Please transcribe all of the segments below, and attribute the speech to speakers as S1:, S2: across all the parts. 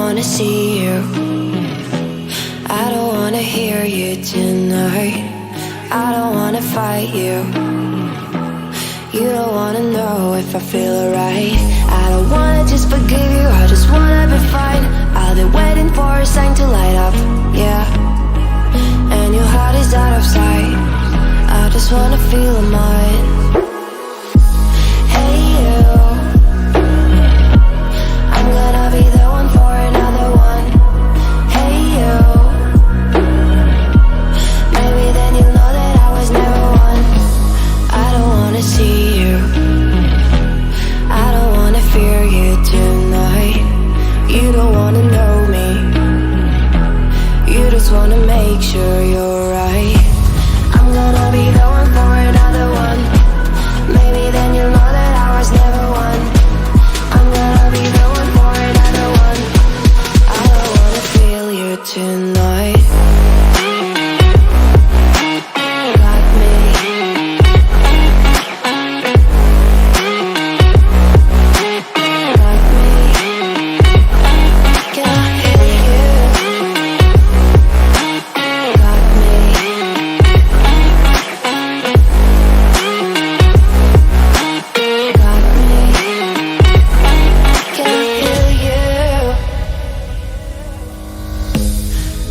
S1: wanna see you, I don't wanna hear you tonight. I don't wanna fight you, you don't wanna know if I feel alright. I don't wanna just forgive you, I just wanna be fine. I've been waiting for a sign to light up, yeah. And your heart is out of sight, I just wanna feel mine. Hey you, I'm gonna be the one for another one. Hey you, maybe then you'll know that I was never one. I don't wanna see you, I don't wanna fear you tonight. You don't wanna know me, you just wanna make sure you're right. I'm gonna be the one for another one. Maybe then you'll know that I was never one. I'm gonna be the one for another one. I don't wanna feel you tonight. Got me. Got me. Can I hear you? Got me. Got me. Can I hear you?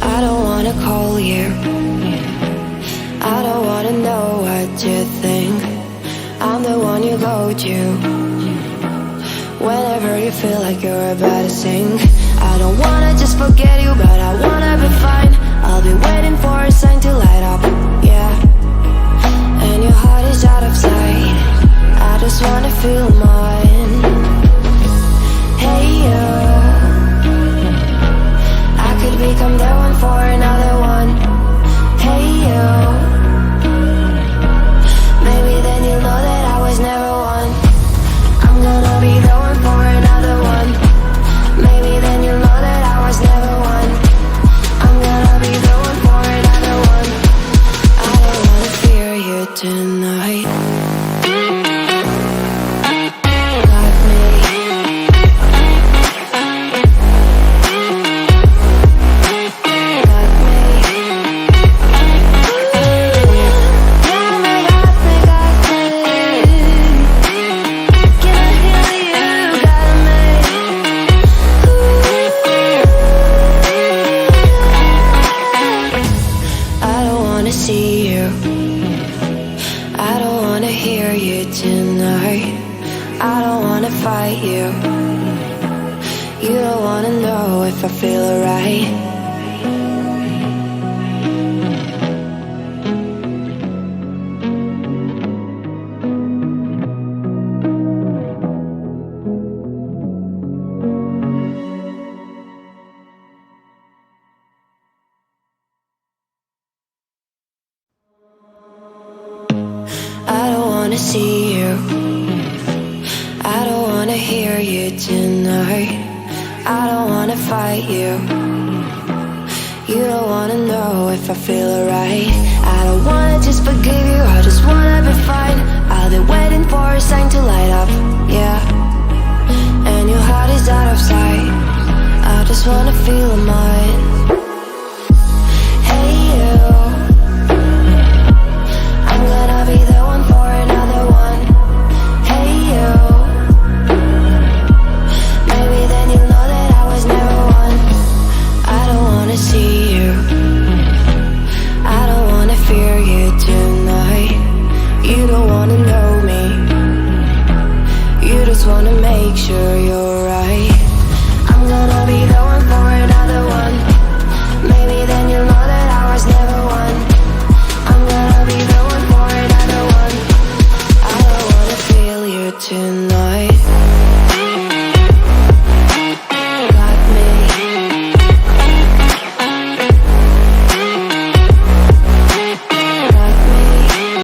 S1: I don't wanna call you, I don't wanna know what you think. I'm the one you go to whenever you feel like you're about to sink. I don't wanna just forget you, but I wanna be fine. I'll be waiting for a sign to light up, yeah. And your heart is out of sight, I just wanna feel mine. Hey you, I could become the one for another one. Hey you, maybe then you'll know that I was never one. I'm gonna be the one for another one. Maybe then you'll know that I was never one. I'm gonna be the one for another one. I don't wanna fear you tonight. Got me. Got me. Can I hear you? Got me. I don't wanna see you, I don't wanna hear you tonight. I don't wanna fight you, you don't wanna know if I feel alright. I don't wanna see you, I don't wanna hear you tonight. I don't wanna fight you, you don't wanna know if I feel alright. I don't wanna just forgive you, I just wanna be fine. I've been waiting for a sign to light up, yeah. And your heart is out of sight, I just wanna feel mine.